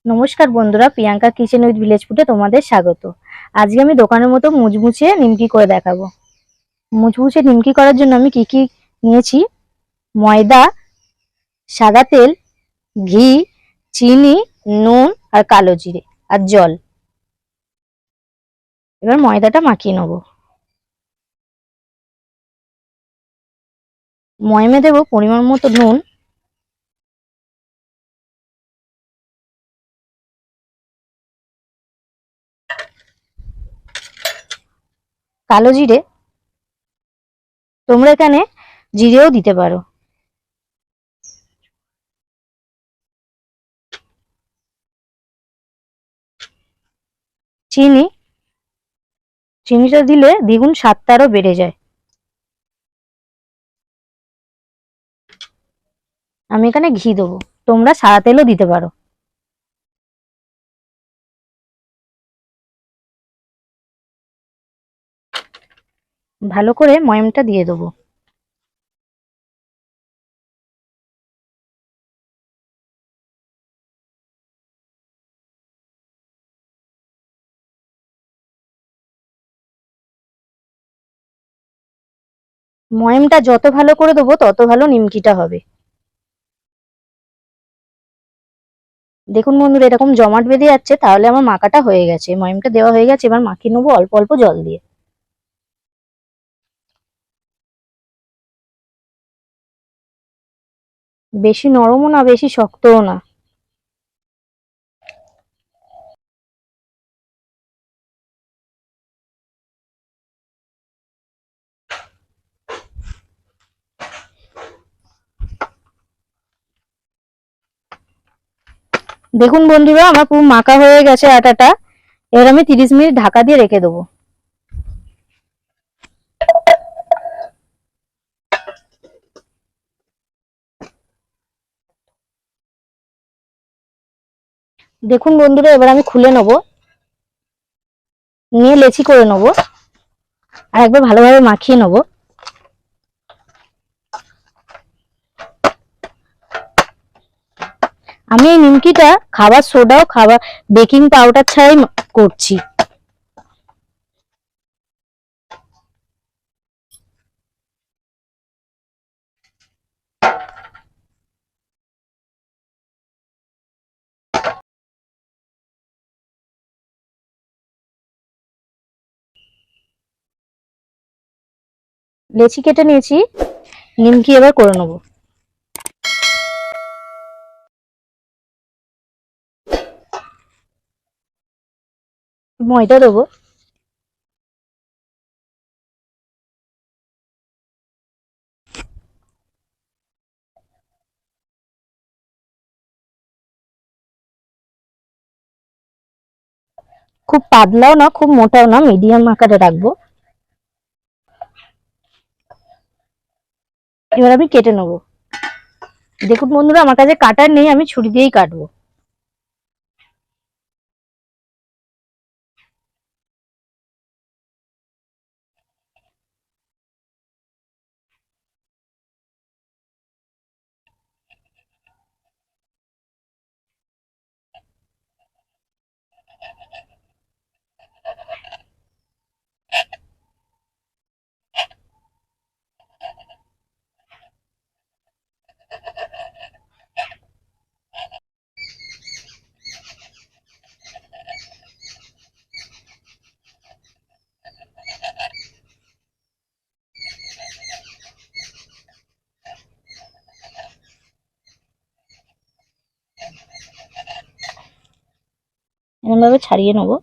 নমস্কার বন্ধুরা, Priyanka kitchen with village ফুডে তোমাদের স্বাগত। আজকে আমি দোকানের মতো মুচমুচে নিমকি করে দেখাবো। মুচমুচে নিমকি করার জন্য আমি কি কি নিয়েছি: ময়দা, সাদা তেল, ঘি, চিনি, নুন আর কালো জিরে আর জল। এবার ময়দাটা মাখিয়ে নেবো। ময়মে দেবো পরিমাণ মতো নুন, কালো জিরে, তোমরা এখানে জিরেও দিতে পারো, চিনি। চিনিটা দিলে দ্বিগুণ স্বাদটা আরো বেড়ে যায়। আমি এখানে ঘি দেবো, তোমরা সাদা তেলও দিতে পারো। ভালো করে ময়মটা দিয়ে দেবো। ময়মটা যত ভালো করে দেবো তত ভালো নিমকিটা হবে। দেখুন বন্ধুরা, এরকম জমাট বেঁধে যাচ্ছে, তাহলে আমার মাখাটা হয়ে গেছে, ময়মটা দেওয়া হয়ে গেছে। এবার মাখিয়ে নেবো অল্প অল্প জল দিয়ে। বেশি নরমও না, বেশি শক্তও না। দেখুন বন্ধুরা, আমার পুরো মাখা হয়ে গেছে আটাটা। এবার আমি 30 মিনিট ঢাকা দিয়ে রেখে দেবো। দেখুন বন্ধুরা, এবার আমি খুলে নেবো, নিয়ে লেচি করে নেবো আর একবার ভালোভাবে মাখিয়ে নেবো। আমি এই নিমকিটা খাবার সোডাও বেকিং পাউডার ছাড়াই করছি। লেচি কেটে নিয়েছি, নিমকি এবার করে নেবো। ময়দা দেবো, খুব পাতলাও না খুব মোটাও না, মিডিয়াম আকারে রাখবো। এবার আমি কেটে নেবো। দেখুন বন্ধুরা, আমার কাছে কাটার নেই, আমি ছুরি দিয়েই কাটবো। এরকম ভাবে ছাড়িয়ে নেবো।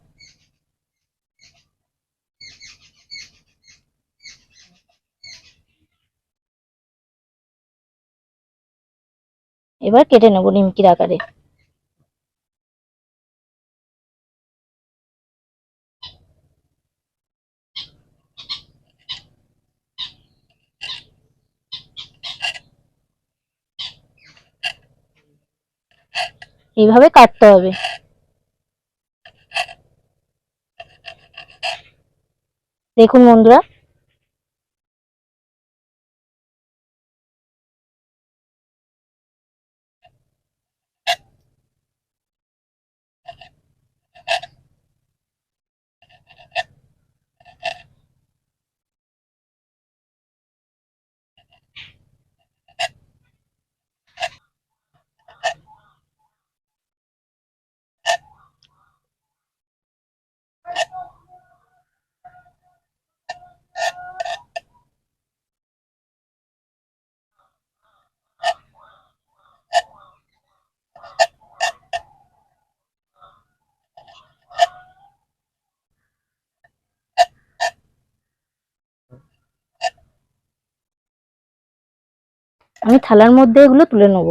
এবার কেটে নেবো নিমকির আকারে। এইভাবে কাটতে হবে। দেখুন বন্ধুরা, আমি থালার মধ্যে এগুলো তুলে নেব।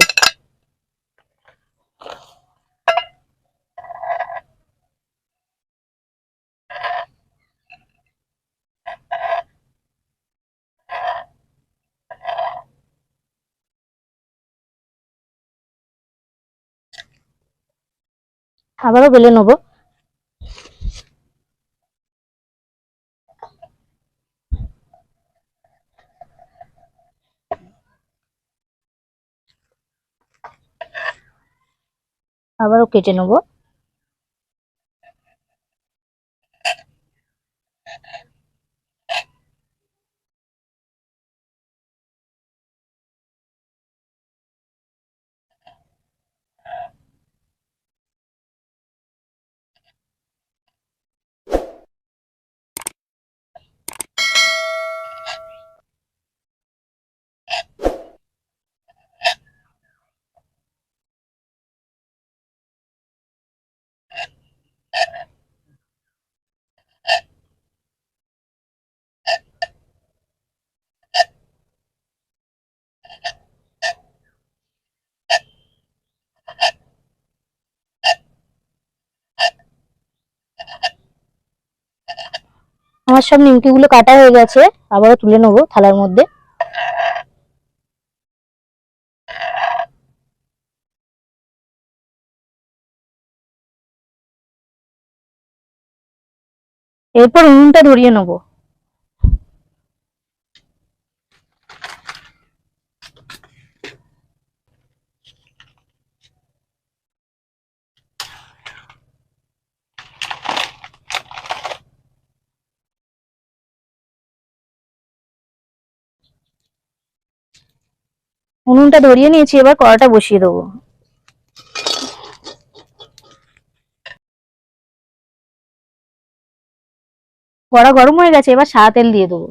আবারও বেলে নেব। আবারও কেটে নেব। আমার সব নিমকি গুলো কাটা হয়ে গেছে, আবারও তুলে নেবো থালার মধ্যে। এরপর উনুনটা ধরিয়ে নেবো। উনুনটা ধরিয়ে নিয়েছি, এবার কড়াটা বসিয়ে দেবো। কড়া গরম হয়ে গেছে, এবার সাদা তেল দিয়ে দেবো।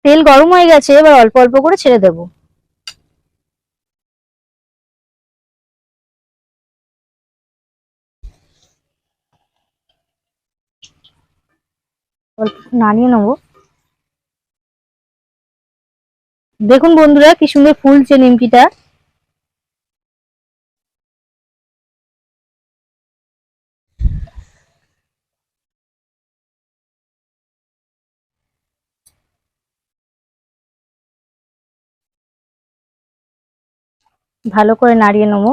তেল গরম হয়ে গেছে, এবার অল্প অল্প করে ছেড়ে দেবো। অল্প নাড়িয়ে নেবো। দেখুন বন্ধুরা কি সুন্দর ফুলছে নিমকিটা। ভালো করে নাড়িয়ে নেবো।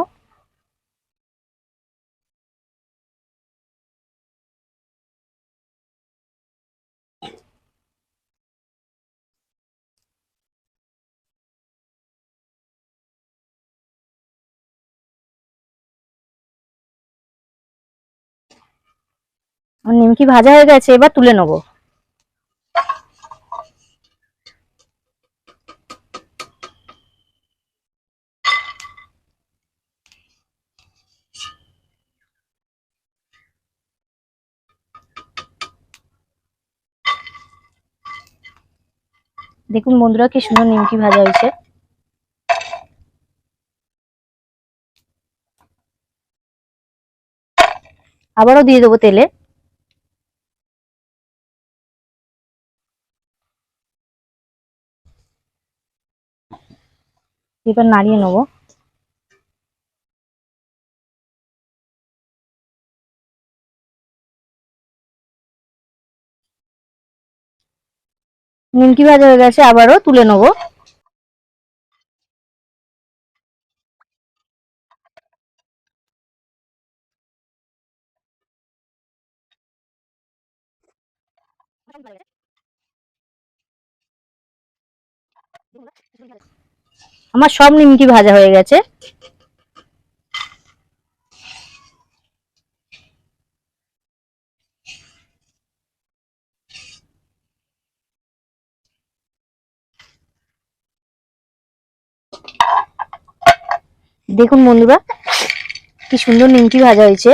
নিমকি ভাজা হয়ে গেছে, এবার তুলে নেবো। দেখুন বন্ধুরা কি সুন্দর নিমকি ভাজা হয়েছে। আবারও দিয়ে দেবো তেলে। এবার নাড়িয়ে নেবো। নিমকি ভাজা হয়ে গেছে, আবারও তুলে নেবো। আমার সব নিমকি ভাজা হয়ে গেছে। দেখুন বন্ধুরা কি সুন্দর নিমকি ভাজা হয়েছে,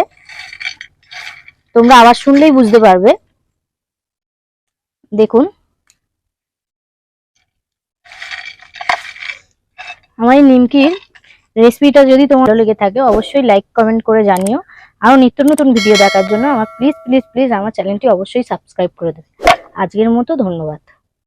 তোমরা আওয়াজ শুনলেই বুঝতে পারবে। দেখুন আমার এই নিমকির রেসিপিটা যদি তোমার ভালো লেগে থাকে অবশ্যই লাইক কমেন্ট করে জানিও। আরো নিত্য নতুন ভিডিও দেখার জন্য আমার প্লিজ প্লিজ প্লিজ আমার চ্যানেলটি অবশ্যই সাবস্ক্রাইব করে দেবে। আজকের মতো ধন্যবাদ।